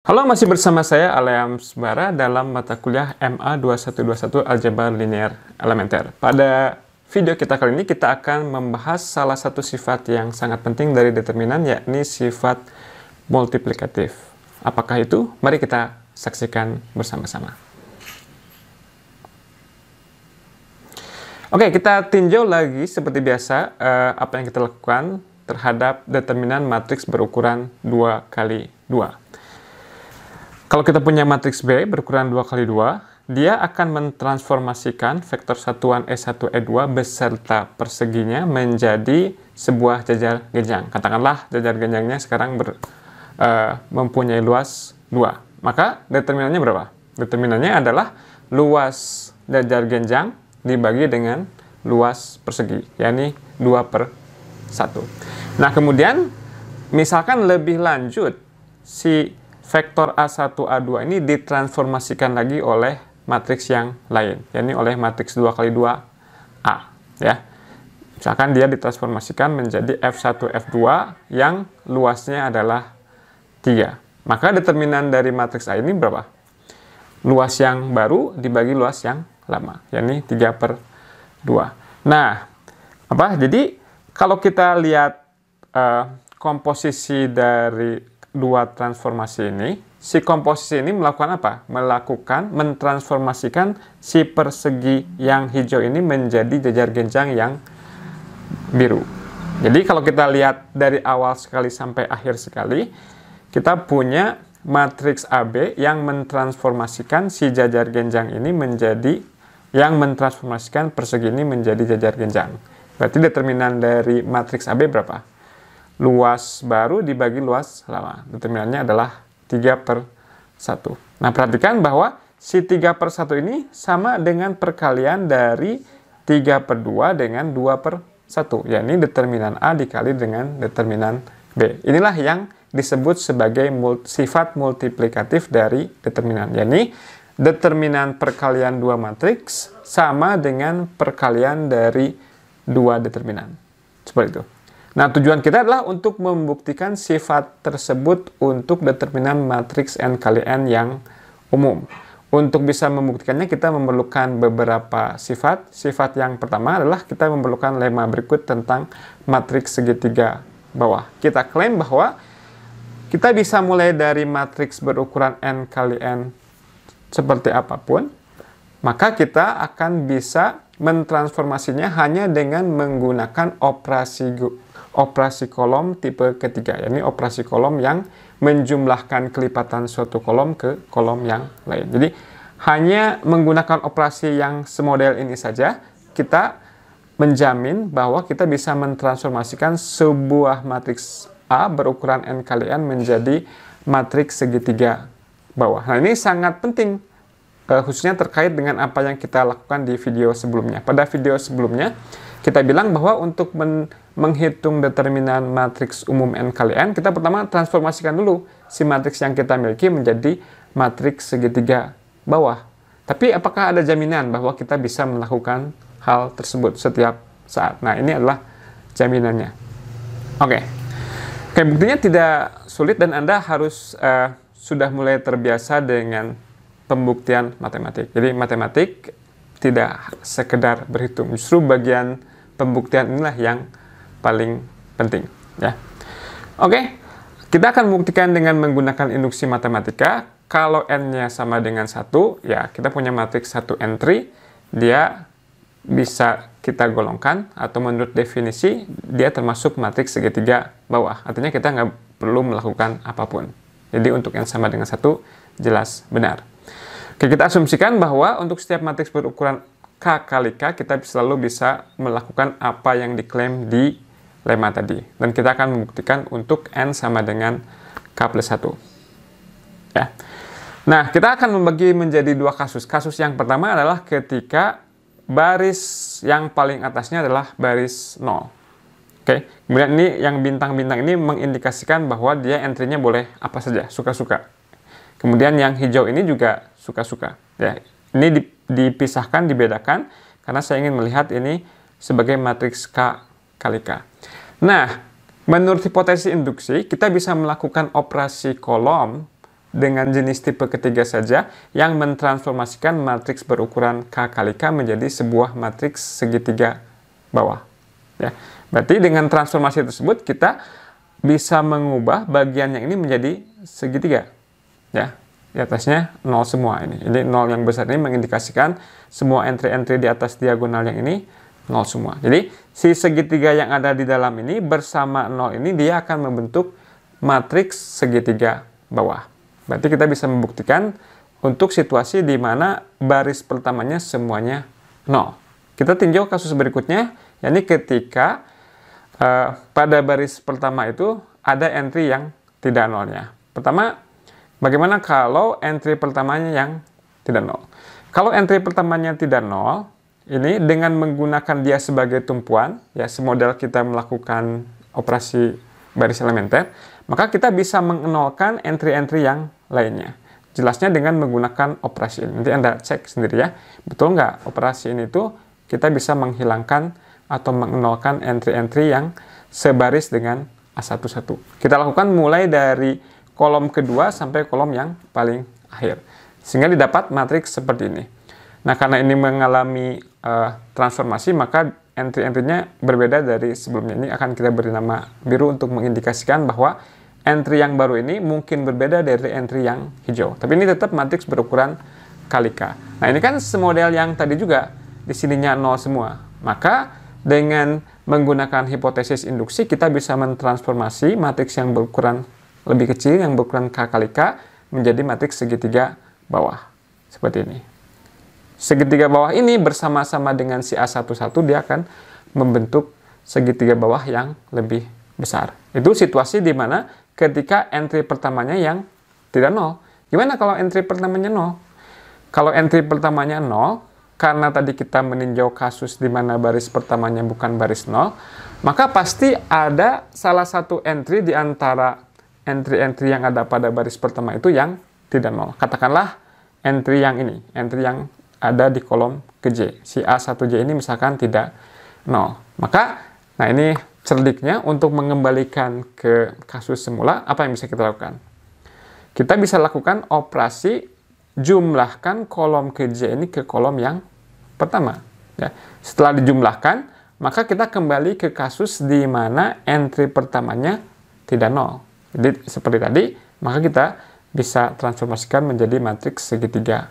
Halo, masih bersama saya Aleam Sembara dalam mata kuliah MA 2121 Aljabar Linear Elementer. Pada video kita kali ini kita akan membahas salah satu sifat yang sangat penting dari determinan, yakni sifat multiplikatif. Apakah itu? Mari kita saksikan bersama-sama. Oke, kita tinjau lagi seperti biasa apa yang kita lakukan terhadap determinan matriks berukuran 2 kali 2. Kalau kita punya matriks B berukuran 2 kali 2, dia akan mentransformasikan vektor satuan E1, E2 beserta perseginya menjadi sebuah jajar genjang. Katakanlah jajar genjangnya sekarang mempunyai luas 2. Maka determinannya berapa? Determinannya adalah luas jajar genjang dibagi dengan luas persegi, yakni 2/1. Nah, kemudian misalkan lebih lanjut, si vektor A1, A2 ini ditransformasikan lagi oleh matriks yang lain, yakni oleh matriks 2 kali 2A. Ya. Misalkan dia ditransformasikan menjadi F1, F2 yang luasnya adalah 3. Maka determinan dari matriks A ini berapa? Luas yang baru dibagi luas yang lama, yakni 3/2. Nah, jadi kalau kita lihat komposisi dari dua transformasi ini, si komposisi ini melakukan apa? Mentransformasikan si persegi yang hijau ini menjadi jajar genjang yang biru. Jadi kalau kita lihat dari awal sekali sampai akhir sekali, kita punya matriks AB yang mentransformasikan si jajar genjang ini mentransformasikan persegi ini menjadi jajar genjang. Berarti determinan dari matriks AB berapa? Luas baru dibagi luas lama. Determinannya adalah 3/1. Nah, perhatikan bahwa si 3/1 ini sama dengan perkalian dari 3/2 dengan 2/1, yakni determinan A dikali dengan determinan B. Inilah yang disebut sebagai sifat multiplikatif dari determinan, yakni determinan perkalian dua matriks sama dengan perkalian dari dua determinan. Seperti itu. Nah, tujuan kita adalah untuk membuktikan sifat tersebut untuk determinan matriks N kali N yang umum. Untuk bisa membuktikannya, kita memerlukan beberapa sifat. Sifat yang pertama adalah kita memerlukan lemma berikut tentang matriks segitiga bawah. Kita klaim bahwa kita bisa mulai dari matriks berukuran N kali N seperti apapun, maka kita akan bisa mentransformasinya hanya dengan menggunakan operasi kolom tipe ketiga, yakni operasi kolom yang menjumlahkan kelipatan suatu kolom ke kolom yang lain. Jadi hanya menggunakan operasi yang semodel ini saja, kita menjamin bahwa kita bisa mentransformasikan sebuah matriks A berukuran N kali N menjadi matriks segitiga bawah. Nah, ini sangat penting, khususnya terkait dengan apa yang kita lakukan di video sebelumnya. Pada video sebelumnya, kita bilang bahwa untuk menghitung determinan matriks umum N kali N, kita pertama transformasikan dulu si matriks yang kita miliki menjadi matriks segitiga bawah. Tapi apakah ada jaminan bahwa kita bisa melakukan hal tersebut setiap saat? Nah, ini adalah jaminannya. Oke, buktinya tidak sulit dan Anda harus sudah mulai terbiasa dengan pembuktian matematik. Jadi matematik tidak sekedar berhitung, justru bagian pembuktian inilah yang paling penting, ya. Oke, kita akan membuktikan dengan menggunakan induksi matematika. Kalau N-nya sama dengan 1, ya kita punya matriks 1N3, dia bisa kita golongkan, atau menurut definisi, dia termasuk matriks segitiga bawah. Artinya kita nggak perlu melakukan apapun. Jadi untuk N sama dengan 1, jelas benar. Oke, kita asumsikan bahwa untuk setiap matriks berukuran K kali K, kita selalu bisa melakukan apa yang diklaim di lemma tadi. Dan kita akan membuktikan untuk N sama dengan K+1. Ya. Nah, kita akan membagi menjadi dua kasus. Kasus yang pertama adalah ketika baris yang paling atasnya adalah baris 0. Oke, kemudian ini yang bintang-bintang ini mengindikasikan bahwa dia entry-nya boleh apa saja, suka-suka. Kemudian yang hijau ini juga suka-suka. Ya, ini dipisahkan, dibedakan, karena saya ingin melihat ini sebagai matriks K kali K. Nah, menurut hipotesis induksi, kita bisa melakukan operasi kolom dengan jenis tipe ketiga saja yang mentransformasikan matriks berukuran K kali K menjadi sebuah matriks segitiga bawah. Ya. Berarti dengan transformasi tersebut kita bisa mengubah bagian yang ini menjadi segitiga. Ya. Di atasnya 0 semua ini. Jadi 0 yang besar ini mengindikasikan semua entry-entry di atas diagonal yang ini 0 semua. Jadi si segitiga yang ada di dalam ini bersama 0 ini dia akan membentuk matriks segitiga bawah. Berarti kita bisa membuktikan untuk situasi di mana baris pertamanya semuanya 0. Kita tinjau kasus berikutnya, yakni ketika pada baris pertama itu ada entry yang tidak nolnya. Pertama, bagaimana kalau entry pertamanya yang tidak nol? Kalau entry pertamanya tidak nol, ini dengan menggunakan dia sebagai tumpuan, ya semodel kita melakukan operasi baris elementer, maka kita bisa mengenolkan entry-entry yang lainnya. Jelasnya dengan menggunakan operasi ini. Nanti Anda cek sendiri ya, betul nggak operasi ini tuh kita bisa menghilangkan atau mengenolkan entry-entry yang sebaris dengan A11. Kita lakukan mulai dari kolom kedua sampai kolom yang paling akhir. Sehingga didapat matriks seperti ini. Nah, karena ini mengalami transformasi, maka entry-entry-nya berbeda dari sebelumnya. Ini akan kita beri nama biru untuk mengindikasikan bahwa entry yang baru ini mungkin berbeda dari entry yang hijau. Tapi ini tetap matriks berukuran kali K. Nah, ini kan semodel yang tadi juga di sininya 0 semua. Maka dengan menggunakan hipotesis induksi, kita bisa mentransformasi matriks yang berukuran lebih kecil, yang berukuran K kali K, menjadi matriks segitiga bawah. Seperti ini. Segitiga bawah ini bersama-sama dengan si A11, dia akan membentuk segitiga bawah yang lebih besar. Itu situasi di mana ketika entry pertamanya yang tidak 0. Gimana kalau entry pertamanya 0? Kalau entry pertamanya 0, karena tadi kita meninjau kasus di mana baris pertamanya bukan baris 0, maka pasti ada salah satu entry di antara entry-entry yang ada pada baris pertama itu yang tidak 0. Katakanlah entry yang ini, entry yang ada di kolom ke J. Si A1J ini misalkan tidak 0. Maka, nah ini cerdiknya untuk mengembalikan ke kasus semula, apa yang bisa kita lakukan? Kita bisa lakukan operasi jumlahkan kolom ke J ini ke kolom yang pertama. Ya. Setelah dijumlahkan, maka kita kembali ke kasus di mana entry pertamanya tidak 0. Jadi seperti tadi, maka kita bisa transformasikan menjadi matriks segitiga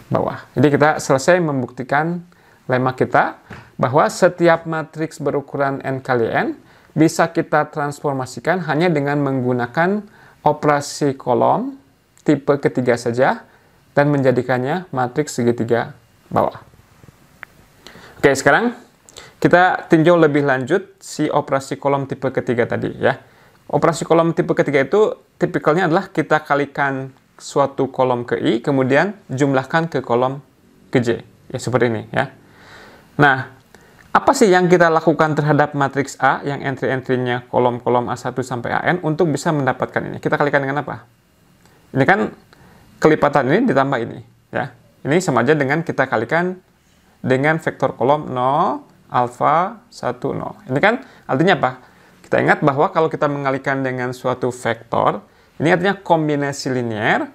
bawah. Jadi kita selesai membuktikan lemma kita bahwa setiap matriks berukuran n kali n bisa kita transformasikan hanya dengan menggunakan operasi kolom tipe ketiga saja dan menjadikannya matriks segitiga bawah. Oke, sekarang kita tinjau lebih lanjut si operasi kolom tipe ketiga tadi ya. Operasi kolom tipe ketiga itu tipikalnya adalah kita kalikan suatu kolom ke I, kemudian jumlahkan ke kolom ke J. Ya, seperti ini ya. Nah, apa sih yang kita lakukan terhadap matriks A yang entry-entry-nya kolom-kolom A1 sampai AN untuk bisa mendapatkan ini? Kita kalikan dengan apa? Ini kan kelipatan ini ditambah ini ya. Ini sama aja dengan kita kalikan dengan vektor kolom 0, alfa, 1, 0. Ini kan artinya apa? Kita ingat bahwa kalau kita mengalikan dengan suatu vektor, ini artinya kombinasi linear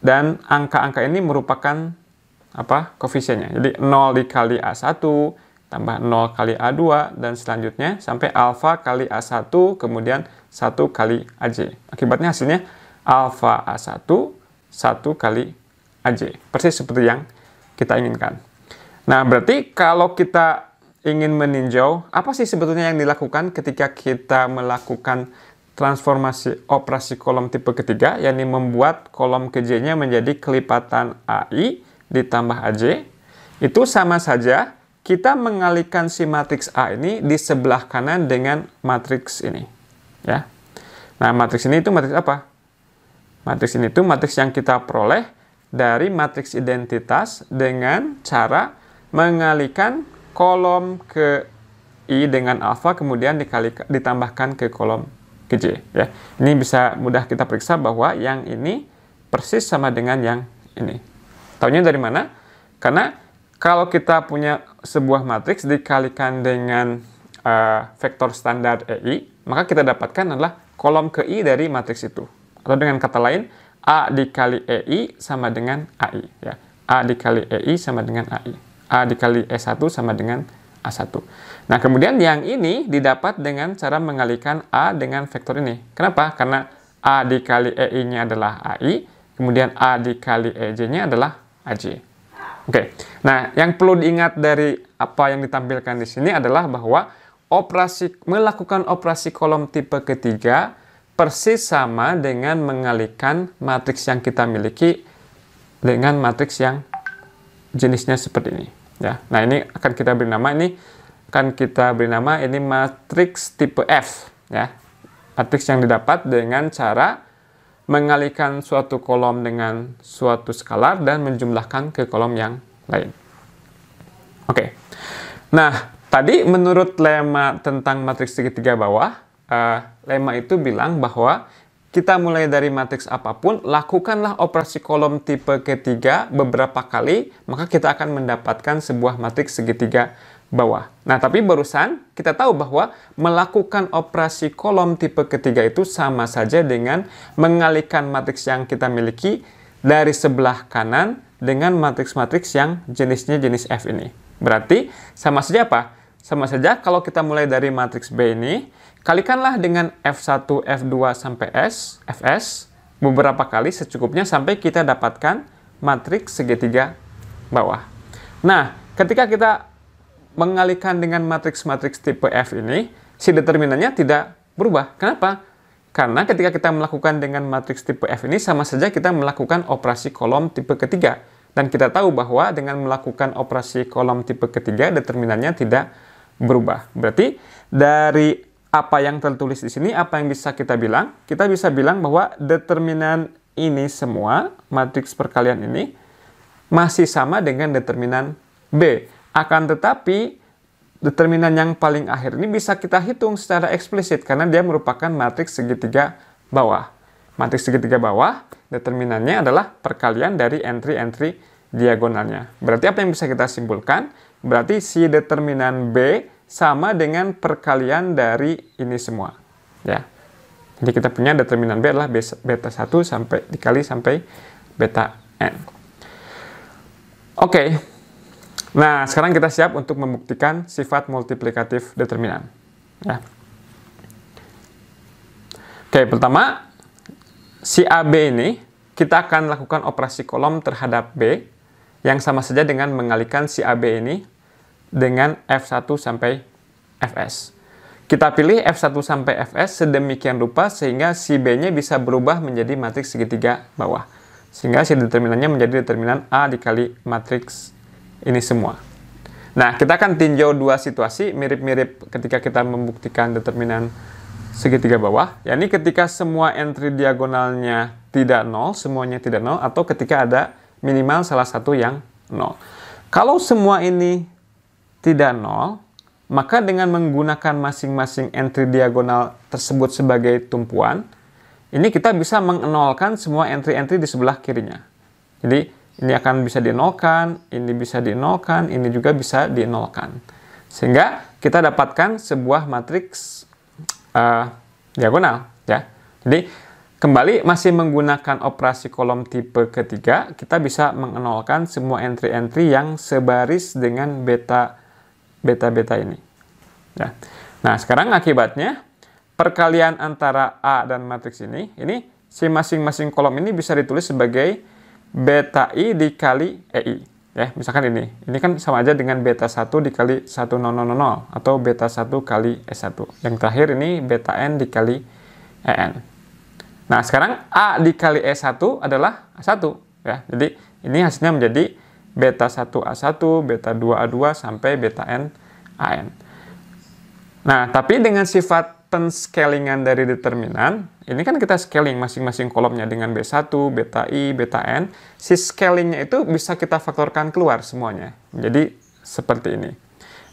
dan angka-angka ini merupakan apa? Koefisiennya. Jadi 0 dikali A1 tambah 0 kali A2 dan selanjutnya sampai alfa kali A1 kemudian 1 kali AJ. Akibatnya hasilnya alfa A1 1 kali AJ. Persis seperti yang kita inginkan. Nah, berarti kalau kita ingin meninjau apa sih sebetulnya yang dilakukan ketika kita melakukan transformasi operasi kolom tipe ketiga, yakni membuat kolom ke J-nya menjadi kelipatan AI ditambah AJ, itu sama saja kita mengalihkan si matriks A ini di sebelah kanan dengan matriks ini. Ya. Nah, matriks ini itu matriks apa? Matriks ini itu matriks yang kita peroleh dari matriks identitas dengan cara mengalihkan kolom ke I dengan alfa kemudian ditambahkan ke kolom ke J. Ya. Ini bisa mudah kita periksa bahwa yang ini persis sama dengan yang ini. Taunya dari mana? Karena kalau kita punya sebuah matriks dikalikan dengan vektor standar EI, maka kita dapatkan adalah kolom ke I dari matriks itu. Atau dengan kata lain, A dikali EI sama dengan AI. Ya. A dikali EI sama dengan AI. A dikali E1 sama dengan A1. Nah, kemudian yang ini didapat dengan cara mengalihkan A dengan vektor ini. Kenapa? Karena A dikali EI-nya adalah AI, kemudian A dikali EJ-nya adalah AJ. Oke. Nah, yang perlu diingat dari apa yang ditampilkan di sini adalah bahwa melakukan operasi kolom tipe ketiga persis sama dengan mengalihkan matriks yang kita miliki dengan matriks yang jenisnya seperti ini. Ya. Nah, ini akan kita beri nama ini matriks tipe F. Ya. Matriks yang didapat dengan cara mengalihkan suatu kolom dengan suatu skalar dan menjumlahkan ke kolom yang lain. Oke. Nah, tadi menurut lemma tentang matriks segitiga bawah, lemma itu bilang bahwa kita mulai dari matriks apapun, lakukanlah operasi kolom tipe ketiga beberapa kali, maka kita akan mendapatkan sebuah matriks segitiga bawah. Nah, tapi barusan kita tahu bahwa melakukan operasi kolom tipe ketiga itu sama saja dengan mengalihkan matriks yang kita miliki dari sebelah kanan dengan matriks-matriks yang jenisnya jenis F ini. Berarti sama saja apa? Sama saja kalau kita mulai dari matriks B ini, kalikanlah dengan F1, F2 sampai Fs beberapa kali secukupnya sampai kita dapatkan matriks segitiga bawah. Nah, ketika kita mengalihkan dengan matriks-matriks tipe F ini, si determinannya tidak berubah. Kenapa? Karena ketika kita melakukan dengan matriks tipe F ini, sama saja kita melakukan operasi kolom tipe ketiga. Dan kita tahu bahwa dengan melakukan operasi kolom tipe ketiga, determinannya tidak berubah. Berarti dari apa yang tertulis di sini, apa yang bisa kita bilang? Kita bisa bilang bahwa determinan ini semua, matriks perkalian ini, masih sama dengan determinan B. Akan tetapi, determinan yang paling akhir ini bisa kita hitung secara eksplisit karena dia merupakan matriks segitiga bawah. Matriks segitiga bawah, determinannya adalah perkalian dari entry-entry diagonalnya. Berarti apa yang bisa kita simpulkan? Berarti si determinan B sama dengan perkalian dari ini semua. Ya. Jadi kita punya determinan B adalah beta 1 sampai dikali sampai beta N. Oke. Nah, sekarang kita siap untuk membuktikan sifat multiplikatif determinan. Ya. Oke, pertama, si AB ini, kita akan lakukan operasi kolom terhadap B, yang sama saja dengan mengalihkan si AB ini dengan F1 sampai Fs. Kita pilih F1 sampai Fs sedemikian rupa sehingga si B-nya bisa berubah menjadi matriks segitiga bawah. Sehingga si determinannya menjadi determinan A dikali matriks ini semua. Nah, kita akan tinjau dua situasi mirip-mirip ketika kita membuktikan determinan segitiga bawah. Yakni ketika semua entry diagonalnya tidak nol, semuanya tidak nol, atau ketika ada minimal salah satu yang nol. Kalau semua ini tidak nol, maka dengan menggunakan masing-masing entry diagonal tersebut sebagai tumpuan, ini kita bisa mengenolkan semua entry-entry di sebelah kirinya. Jadi, ini akan bisa dinolkan, ini bisa dinolkan, ini juga bisa dinolkan. Sehingga kita dapatkan sebuah matriks diagonal. Ya. Jadi, kembali masih menggunakan operasi kolom tipe ketiga, kita bisa mengenolkan semua entry-entry yang sebaris dengan beta ini. Ya. Nah, sekarang akibatnya, perkalian antara A dan matriks ini si masing-masing kolom ini bisa ditulis sebagai beta I dikali EI. Ya, misalkan ini kan sama aja dengan beta 1 dikali 1000 atau beta 1 kali E1. Yang terakhir ini beta N dikali EN. Nah, sekarang A dikali E1 adalah A1. Ya, jadi ini hasilnya menjadi beta 1 A1, beta 2 A2, sampai beta N AN. Nah, tapi dengan sifat penscalingan dari determinan, ini kan kita scaling masing-masing kolomnya dengan B1, beta I, beta N. Si scalingnya itu bisa kita faktorkan keluar semuanya. Jadi, seperti ini.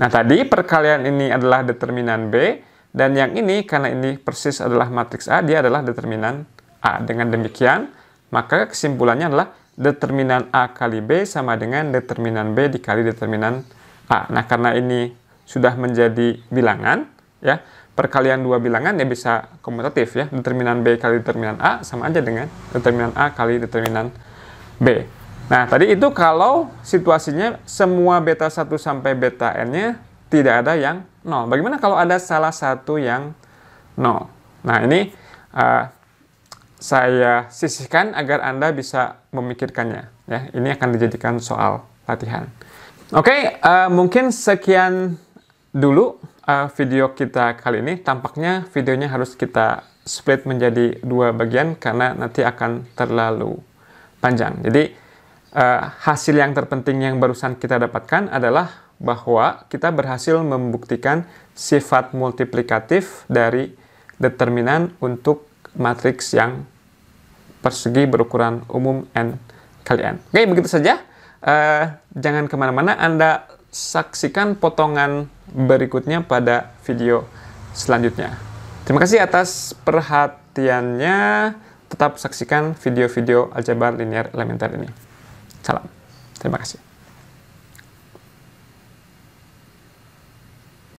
Nah, tadi perkalian ini adalah determinan B, dan yang ini, karena ini persis adalah matriks A, dia adalah determinan A. Dengan demikian, maka kesimpulannya adalah determinan A kali B sama dengan determinan B dikali determinan A. Nah, karena ini sudah menjadi bilangan, ya. Perkalian dua bilangan ya bisa komutatif ya. Determinan B kali determinan A sama aja dengan determinan A kali determinan B. Nah, tadi itu kalau situasinya semua beta 1 sampai beta n-nya tidak ada yang 0. Bagaimana kalau ada salah satu yang 0? Nah, ini saya sisihkan agar Anda bisa memikirkannya. Ya, ini akan dijadikan soal latihan. Oke, mungkin sekian dulu video kita kali ini. Tampaknya videonya harus kita split menjadi dua bagian karena nanti akan terlalu panjang. Jadi hasil yang terpenting yang barusan kita dapatkan adalah bahwa kita berhasil membuktikan sifat multiplikatif dari determinan untuk matriks yang persegi berukuran umum n kali n. Oke, begitu saja. Jangan kemana-mana, Anda saksikan potongan berikutnya pada video selanjutnya. Terima kasih atas perhatiannya. Tetap saksikan video-video aljabar linear elementer ini. Salam. Terima kasih.